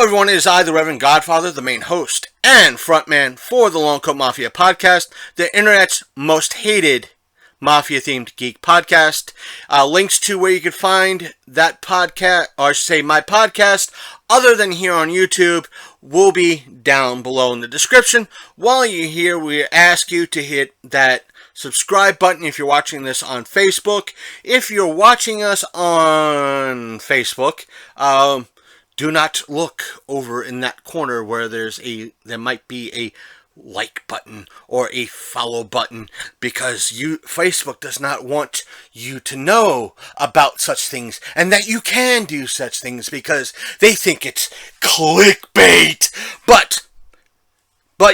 Hello everyone, it is I, the Reverend Godfather, the main host and frontman for the Long Coat Mafia podcast, the internet's most hated Mafia-themed geek podcast. Links to where you can find that podcast, or say my podcast, other than here on YouTube, will be down below in the description. While you're here, we ask you to hit that subscribe button if you're watching this on Facebook. If you're watching us on Facebook, do not look over in that corner where there might be a like button or a follow button, because Facebook does not want you to know about such things and that you can do such things because they think it's clickbait. But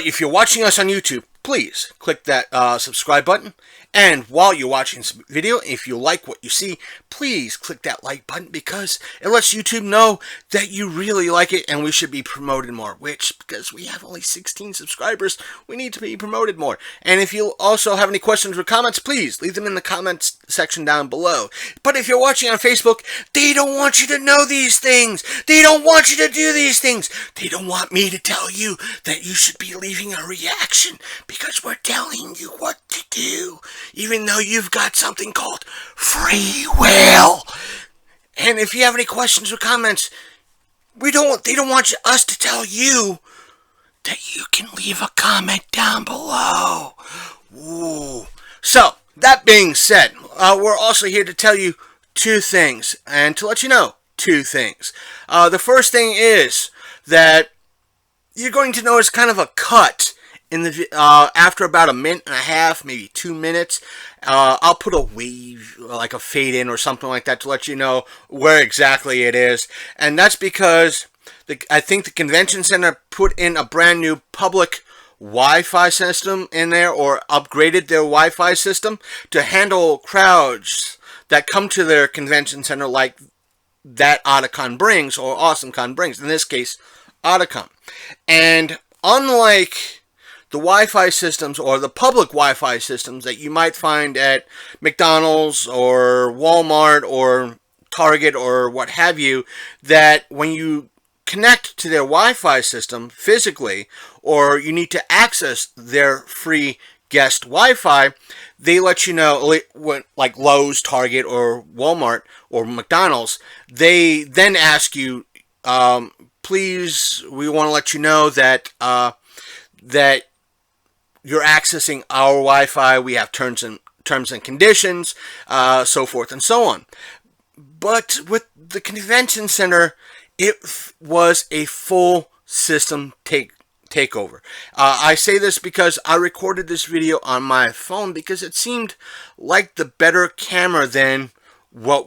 if you're watching us on YouTube, please click that subscribe button. And while you're watching this video, if you like what you see, please click that like button, because it lets YouTube know that you really like it and we should be promoted more, which, because we have only 16 subscribers, we need to be promoted more. And if you also have any questions or comments, please leave them in the comments section down below. But if you're watching on Facebook, they don't want you to know these things. They don't want you to do these things. They don't want me to tell you that you should be leaving a reaction, because we're telling you what to do, even though you've got something called free will. And if you have any questions or comments, they don't want us to tell you that you can leave a comment down below. Ooh. So, that being said, we're also here to tell you two things, and to let you know two things. The first thing is that you're going to notice kind of a cut in the after about a minute and a half, maybe 2 minutes. I'll put a wave, like a fade in or something like that, to let you know where exactly it is. And that's because I think the convention center put in a brand new public Wi-Fi system in there, or upgraded their Wi-Fi system to handle crowds that come to their convention center, like that Otakon brings, or AwesomeCon brings. In this case, Otakon. And unlike the Wi-Fi systems, or the public Wi-Fi systems that you might find at McDonald's or Walmart or Target or what have you, that when you connect to their Wi-Fi system physically, or you need to access their free guest Wi-Fi, they let you know, like Lowe's, Target, or Walmart, or McDonald's, they then ask you, please, we want to let you know that that you're accessing our Wi-Fi. We have terms and conditions, so forth and so on. But with the convention center, it was a full system takeover. I say this because I recorded this video on my phone, because it seemed like the better camera than what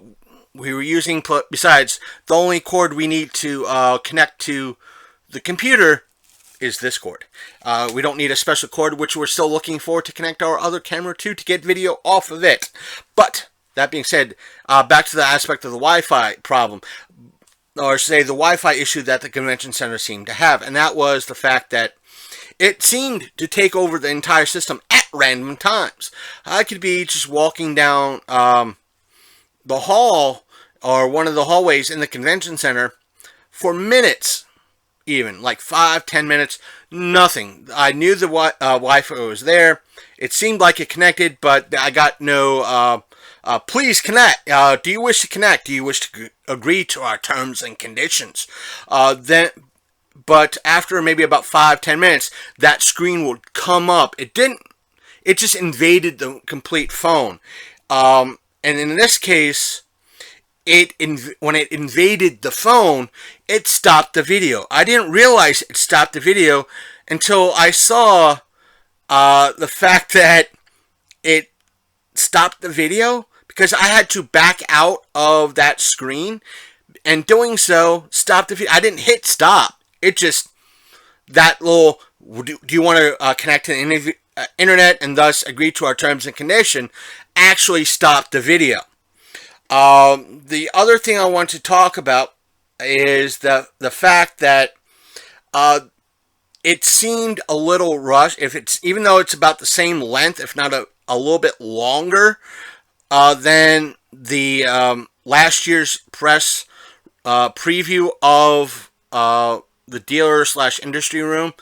we were using. Besides, the only cord we need to connect to the computer is this cord. We don't need a special cord, which we're still looking for to connect our other camera to get video off of it. But that being said, back to the aspect of the Wi-Fi problem, or say the Wi-Fi issue that the convention center seemed to have, and that was the fact that it seemed to take over the entire system at random times. I could be just walking down the hall, or one of the hallways in the convention center, for minutes, even like 5-10 minutes, nothing. I knew the Wi-Fi was there. It seemed like it connected, but I got no please connect. Do you wish to connect? Do you wish to agree to our terms and conditions? But after maybe about 5-10 minutes, that screen would come up. It just invaded the complete phone. And in this case, when it invaded the phone, it stopped the video. I didn't realize it stopped the video until I saw the fact that it stopped the video, because I had to back out of that screen, and doing so stopped the video. I didn't hit stop. It just, that little, do you want to connect to the internet and thus agree to our terms and condition, actually stopped the video. The other thing I want to talk about is the fact that it seemed a little rushed. Even though it's about the same length, if not a little bit longer than the last year's press preview of dealer slash industry room,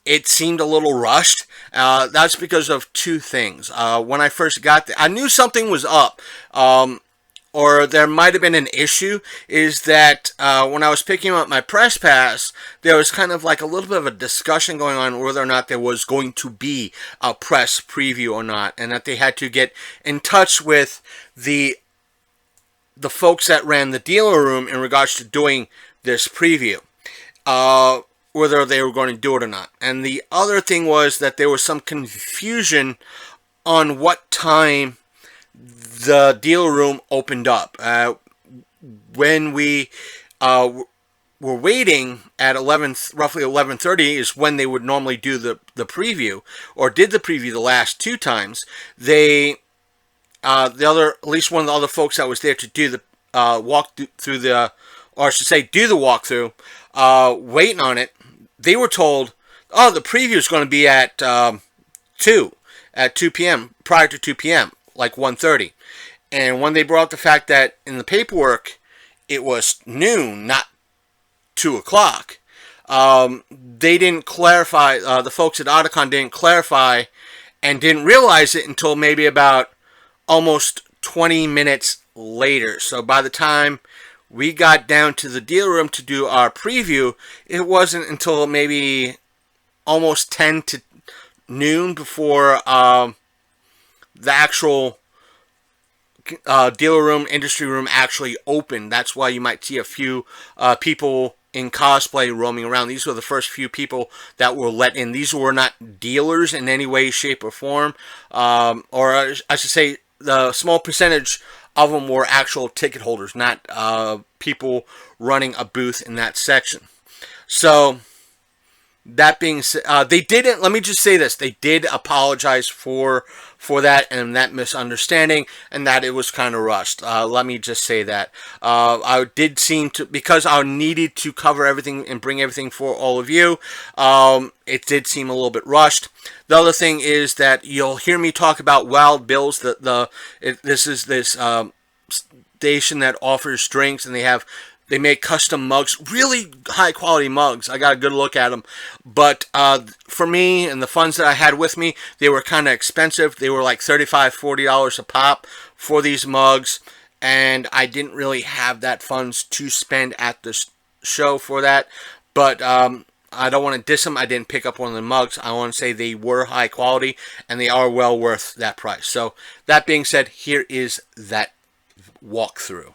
it seemed a little rushed. That's because of two things. When I first got there, I knew something was up. Or there might have been an issue, is that when I was picking up my press pass, there was kind of like a little bit of a discussion going on whether or not there was going to be a press preview or not, and that they had to get in touch with the folks that ran the dealer room in regards to doing this preview, whether they were going to do it or not. And the other thing was that there was some confusion on what time the dealer room opened up. When we were waiting at roughly 11:30 is when they would normally do the preview, or did the preview the last two times. At least one of the other folks that was there to do the walk through the, or I should say, do the walkthrough, waiting on it, they were told, oh, the preview is going to be at 2 p.m. prior to 2 p.m. like 1:30. And when they brought up the fact that in the paperwork it was noon, not 2 o'clock, they didn't clarify, the folks at Otakon didn't clarify and didn't realize it until maybe about almost 20 minutes later. So by the time we got down to the dealer room to do our preview, it wasn't until maybe almost 10 to noon before the actual dealer room, industry room actually opened. That's why you might see a few people in cosplay roaming around. These were the first few people that were let in. These were not dealers in any way, shape, or form. Or I should say, the small percentage of them were actual ticket holders, not people running a booth in that section. So, that being said, they didn't, let me just say this, they did apologize for that and that misunderstanding, and that it was kind of rushed. Let me just say that. I did seem to, because I needed to cover everything and bring everything for all of you, it did seem a little bit rushed. The other thing is that you'll hear me talk about Wild Bill's. This is this station that offers drinks, and they make custom mugs, really high quality mugs. I got a good look at them. But for me and the funds that I had with me, they were kind of expensive. They were like $35, $40 a pop for these mugs. And I didn't really have that funds to spend at the show for that. But I don't want to diss them. I didn't pick up one of the mugs. I want to say they were high quality, and they are well worth that price. So that being said, here is that walkthrough.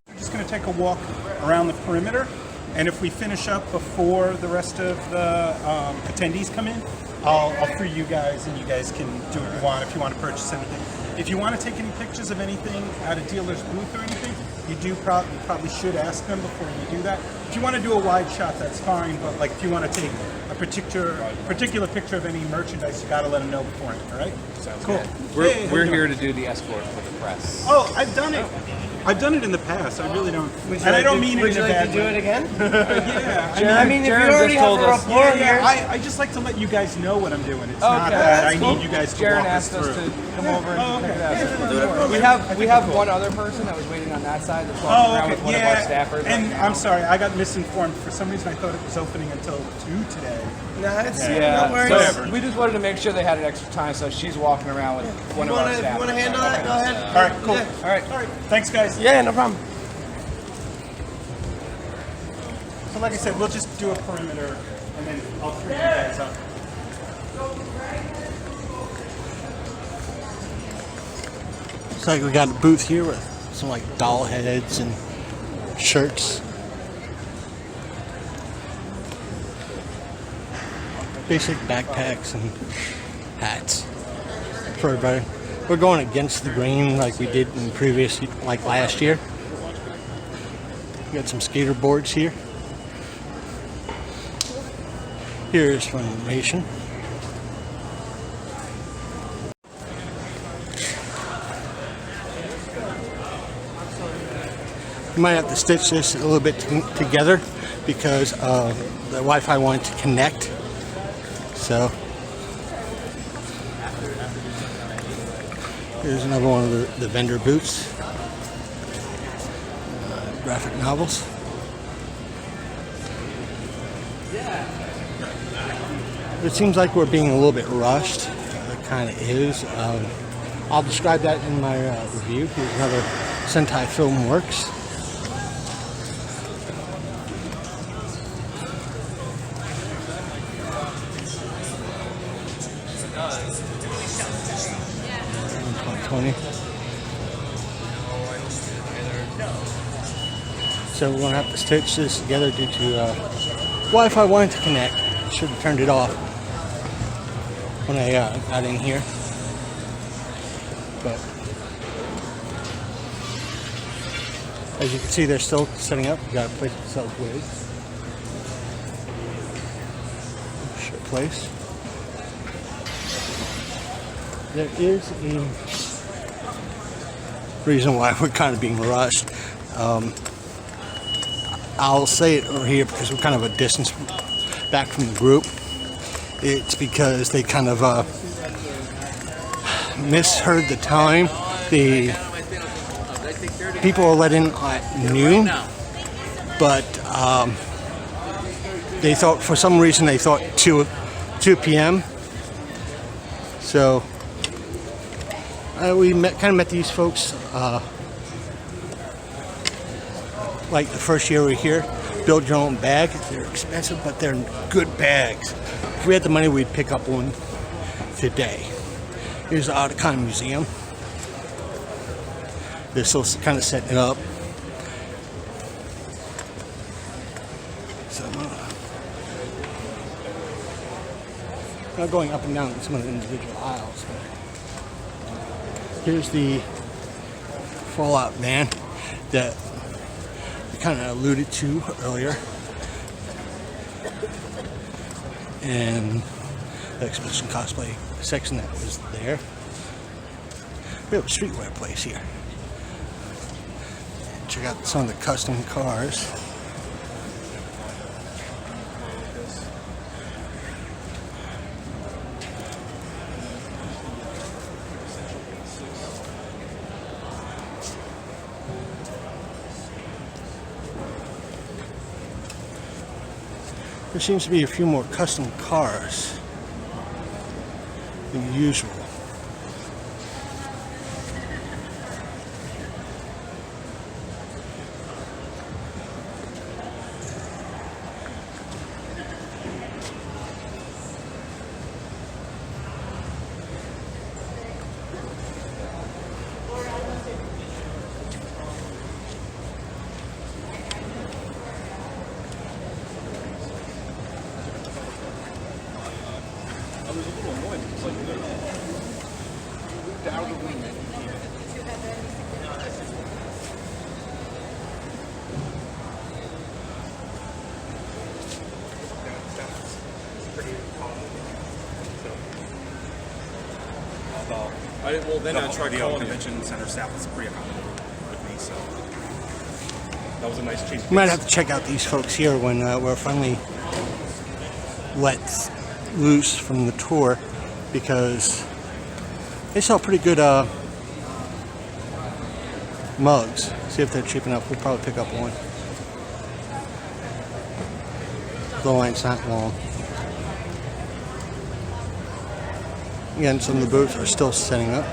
We're just going to take a walk around the perimeter, and if we finish up before the rest of the attendees come in, I'll free you guys, and you guys can do what you want if you want to purchase anything. If you want to take any pictures of anything at a dealer's booth or anything, you probably should ask them before you do that. If you want to do a wide shot, that's fine, but like if you want to take a particular picture of any merchandise, you got to let them know beforehand, all right? Sounds cool. Good. We're here to do the escort for the press. Oh, I've done it. I've done it in the past. I really don't. And I don't mean it in a bad way. Would you like to do it again? Yeah. I mean, if you already have a rapport here. I just like to let you guys know what I'm doing. It's not that I need you guys to Jaron walk us asked us through. to come over and check it out. We have one other person that was waiting on that side that's walking around with one of our staffers. And I'm sorry, I got misinformed. For some reason, I thought it was opening until 2 today. No, it's no worries. So we just wanted to make sure they had an extra time, so she's walking around with one of our staffers. You want to handle that? Go ahead. All right, cool. Yeah. All right. Thanks, guys. Yeah, no problem. So like I said, we'll just do a perimeter, and then I'll free you guys up. Looks like we got a booth here with some like doll heads and shirts. Basic backpacks and hats for everybody. We're going against the grain like we did in previous, like last year. We got some skater boards here. Here's some information. You might have to stitch this a little bit together because the Wi-Fi wanted to connect. So here's another one of the vendor booths. Graphic novels. It seems like we're being a little bit rushed. It kind of is. I'll describe that in my review. Here's another Sentai Film Works. So we're going to have to stitch this together due to Wi-Fi wanting to connect. Should have turned it off when I got in here. But as you can see, they're still setting up. We got a place that sells wigs. Shirt place. There is a reason why we're kind of being rushed. I'll say it over here because we're kind of a distance back from the group. It's because they kind of misheard the time. The people are let in at noon, but they thought, for some reason, they thought 2 p.m. So we kind of met these folks like the first year we were here. Build your own bag. They're expensive, but they're good bags. If we had the money, we'd pick up one today. Here's the Otakon Museum. They're still kind of setting it up. So, not going up and down some of the individual aisles. Here's the Fallout man that we kind of alluded to earlier. And the exhibition cosplay section that was there. We have a streetwear place here. Check out some of the custom cars. There seems to be a few more custom cars than usual. Well, then I tried the convention center staff was pretty accommodating with me, so that was a nice change. We might have to check out these folks here when we're finally let loose from the tour, because they sell pretty good mugs. See if they're cheap enough. We'll probably pick up one. The line's not long. Again, some of the booths are still setting up.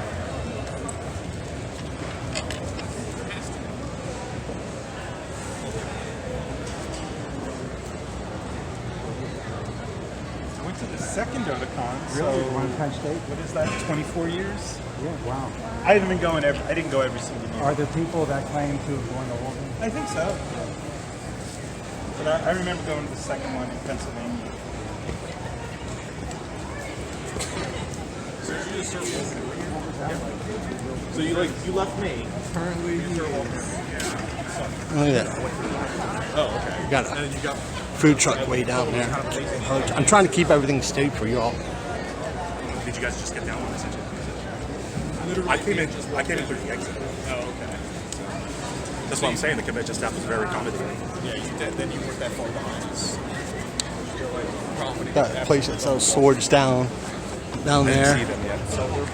I went to the second Otakon. Really? So One Penn State? what is that? 24 years? Yeah, wow. I haven't been going I didn't go every single year. Are there people that claim to have gone to all of them? I think so. But I remember going to the second one in Pennsylvania. So you left me. Look at that. Oh, okay. We got And a then you got. food truck way down there. I'm trying to keep everything steady for y'all. Did you guys just get down when I sent you? I came in through the exit. Oh, okay. That's what I'm saying. The convention staff was very accommodating. Yeah, you did. Then you weren't that far behind us. That place that sells swords down there. See them yet. So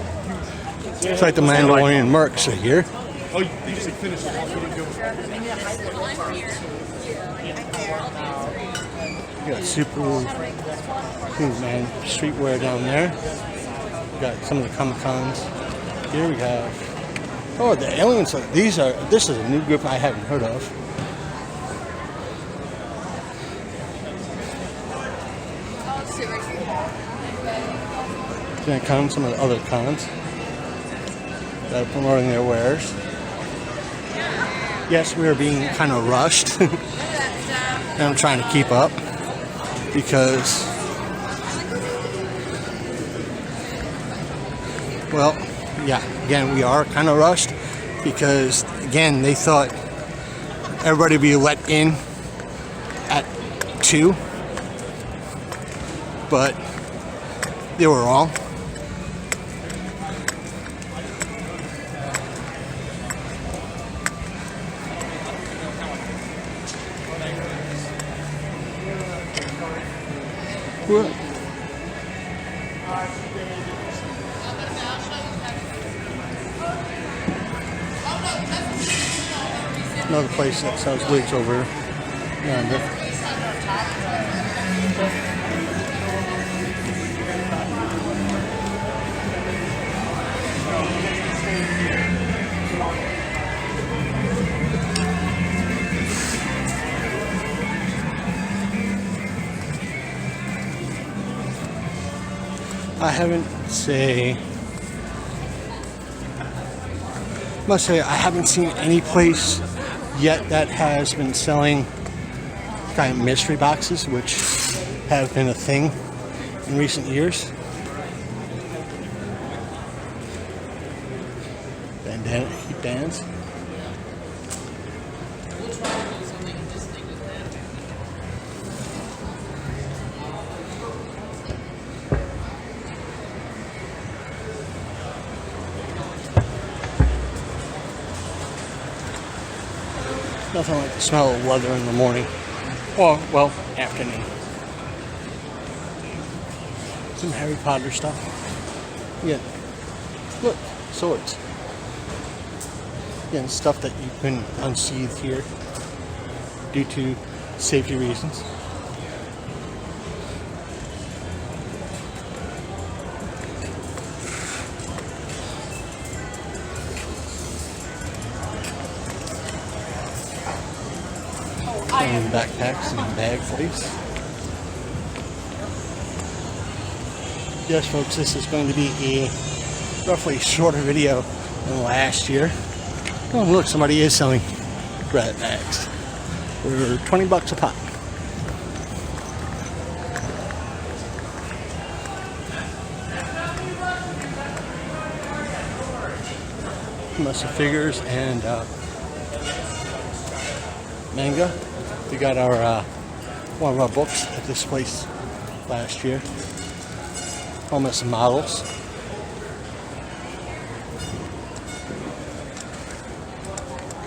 It's like the Mandalorian mercs are here. oh, you just finished the walk. You didn't go. We got super, man, streetwear down there. We got some of the Comic Cons. Here we have, oh, the aliens. This is a new group I haven't heard of. Then come some of the other cons that are promoting their wares. Yes, we are being kind of rushed, and I'm trying to keep up because, well, yeah, again, we are kind of rushed because, again, they thought everybody would be let in at 2, but they were wrong. Another place that sells wigs over yonder. I must say I haven't seen any place yet that has been selling kind of mystery boxes, which have been a thing in recent years. Bandana bands. Nothing like the smell of leather in the morning. Or, well, afternoon. Some Harry Potter stuff. Yeah. Look, swords. Again, stuff that you can unsheath here due to safety reasons. And backpacks and bag fleece. Yes, folks, this is going to be a roughly shorter video than last year. Oh, look, somebody is selling grab bags for $20 a pop. Lots of figures and manga. We got our one of our books at this place last year. Almost models.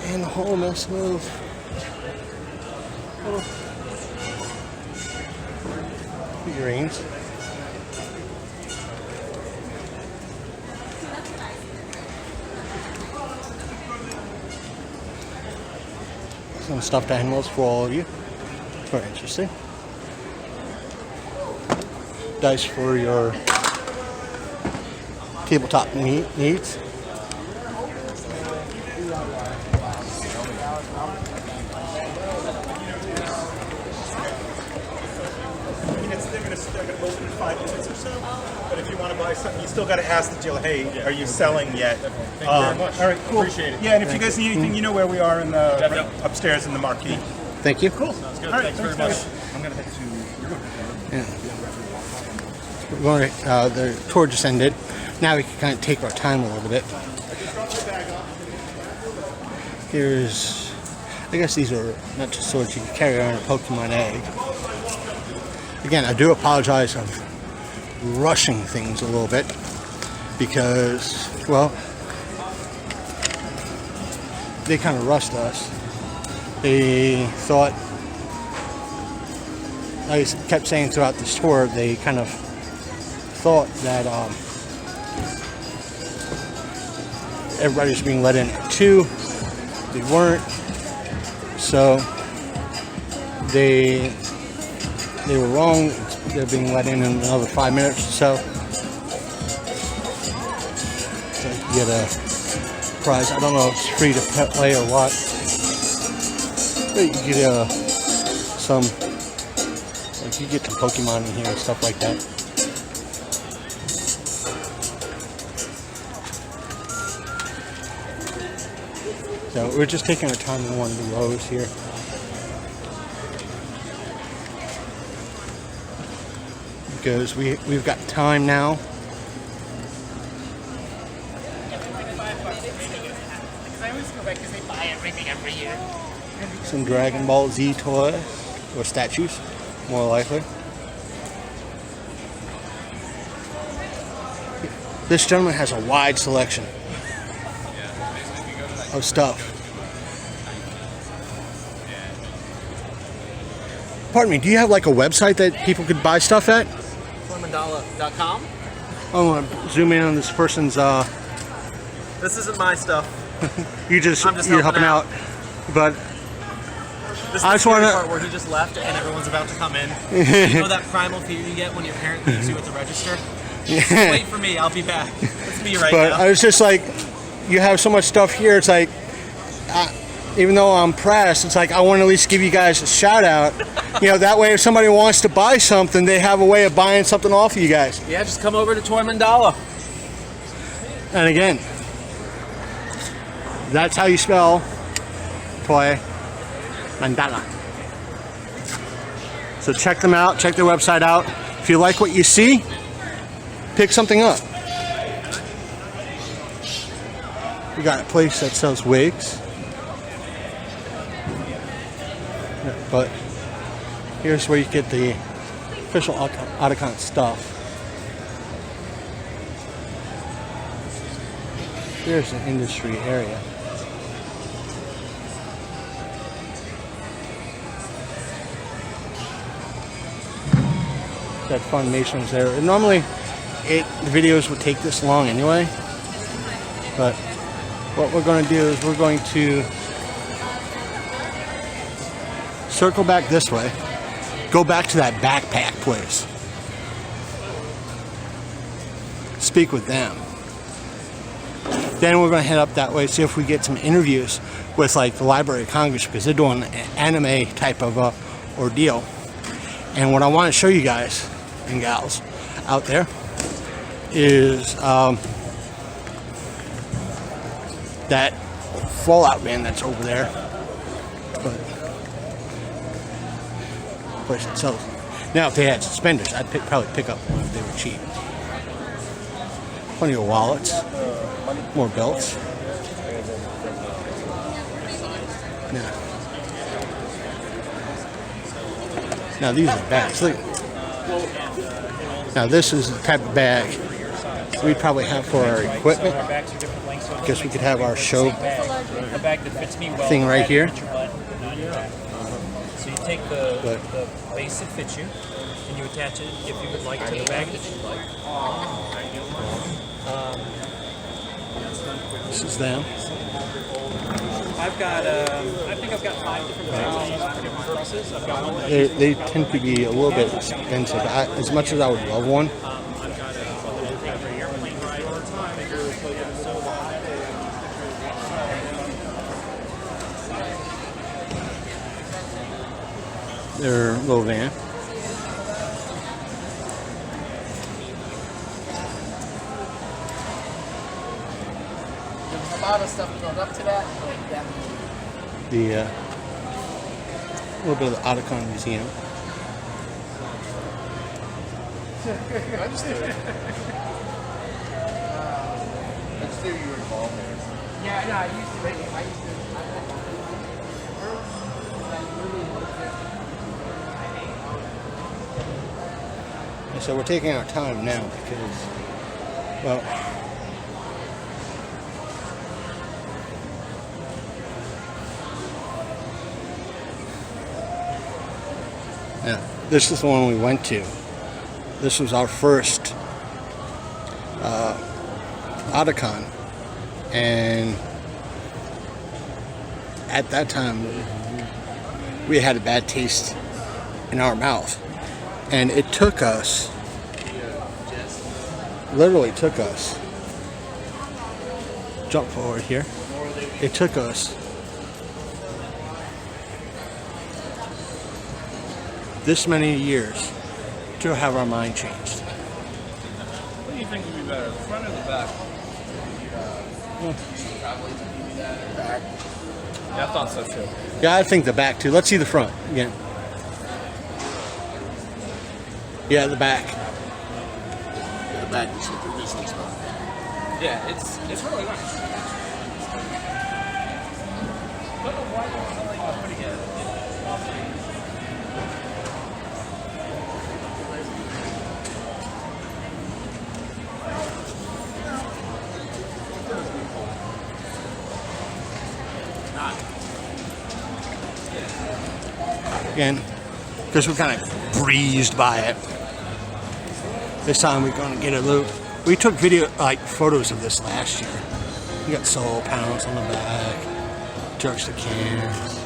And a whole mess of figurines. Some stuffed animals for all of you. Very interesting. Dice for your tabletop needs. They're going to open in 5 minutes or so. But if you want to buy something, you still got to ask the dealer, hey, are you selling yet? Thank you very much. All right, cool. Appreciate it. Yeah, and if you guys need anything, you know where we are in the upstairs in the marquee. Thank you. Cool. Sounds good. All right, Thanks very much. guys. I'm going to head to... Yeah. We're going to, the tour just ended. Now we can kind of take our time a little bit. Here's, I guess these are not just swords you can carry around a Pokemon egg. Again, I do apologize of rushing things a little bit because, well, they kind of rushed us. They thought, I kept saying throughout this tour, they kind of thought that everybody was being let in at 2. They weren't. So they they were wrong. They're being let in another 5 minutes or so. So you get a prize. I don't know if it's free to play or what. But you get some, like you get some Pokemon in here and stuff like that. So we're just taking our time in one of the rows here. Because we've got time now. Some Dragon Ball Z toys or statues, more likely. This gentleman has a wide selection of stuff. Pardon me, do you have like a website that people could buy stuff at? Mandala.com. I want to zoom in on this person's. This isn't my stuff. You're helping out. But This is I the just want part where he just left and everyone's about to come in. You know that primal fear you get when your parent leaves you at the register? Just wait for me, I'll be back. It's me right But now. I was just like, you have so much stuff here. It's like, even though I'm pressed, it's like I want to at least give you guys a shout out. You know, that way if somebody wants to buy something, they have a way of buying something off of you guys. Yeah, just come over to Toy Mandala. And again, that's how you spell Toy Mandala. So check them out, check their website out. If you like what you see, pick something up. We got a place that sells wigs. But here's where you get the official Otakon stuff. Here's the industry area. That Funimation is there. And normally, the videos would take this long anyway. But what we're going to do is we're going to circle back this way, go back to that backpack place, speak with them. Then we're going to head up that way, see if we get some interviews with like the Library of Congress, because they're doing an anime type of ordeal. And what I want to show you guys and gals out there is that Fallout man that's over there. But place itself. Now, if they had suspenders, I'd probably pick up one if they were cheap. Plenty of wallets, more belts. Now these are bags. Look. Now this is the type of bag we'd probably have for our equipment. I guess we could have our show thing right here. So you take the base that fits you, and you attach it if you would like to the bag that you'd like. This is them. I've got, I think I've got 5 different bags for different purposes. I've got one that They tend to be a little bit expensive. As much as I would love one. I've got one for airplane ride. Their little van. There's a lot of stuff built up to that. The a little bit of the Otakon Museum. Yeah, no, I used to. And so we're taking our time now because, well, yeah, this is the one we went to. This was our first Otakon, and at that time we had a bad taste in our mouth And it took us, literally took us, jump forward here, it took us this many years to have our mind changed. What do you think would be better, the front or the back? Back. Yeah, I thought so too. Yeah, I think the back too. Let's see the front again. Yeah, the back. The back is the traditional stuff. Yeah, it's really nice. But the white ones I like pretty good. Again, because we're kind of breezed by it. This time we're going to get a loop. We took photos of this last year. We got solar panels on the back, jerks the cans.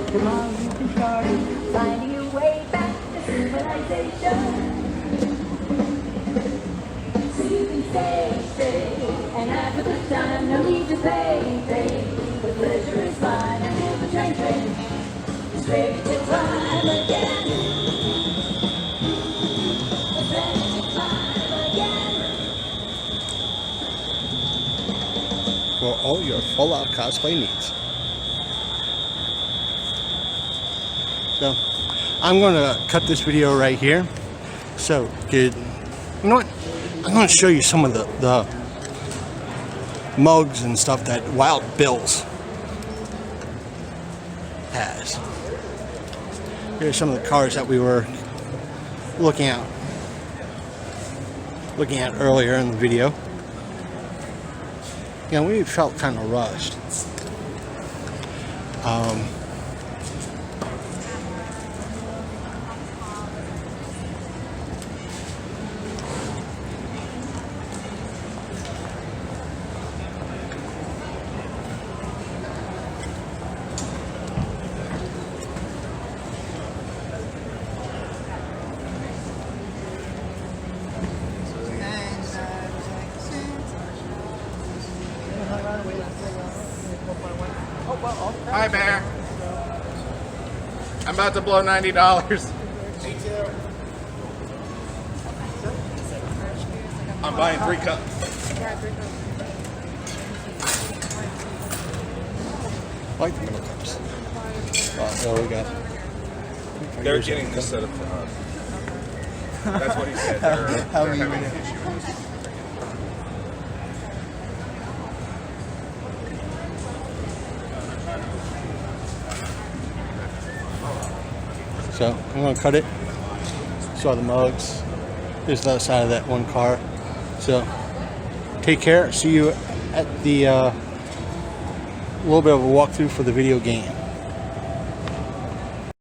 Tomorrow you can start finding your way back to civilization. So you can stay, and have a good time. No need to pay. The pleasure is fine until the train is ready to climb again. It's ready to climb again. For all your Fallout cosplay needs. So, I'm going to cut this video right here. So, good. You know what? I'm going to show you some of the mugs and stuff that Wild Bill's has. Here's some of the cars that we were looking at earlier in the video. Yeah, we felt kind of rushed. Hi, Bear. I'm about to blow $90. I'm buying 3 cups. I like the middle cups. Oh, we got. They're getting this set up for us. That's what he said. They're having an issue. So I'm going to cut it. Saw the mugs. There's the other side of that one car. So take care. See you at the little bit of a walkthrough for the video game.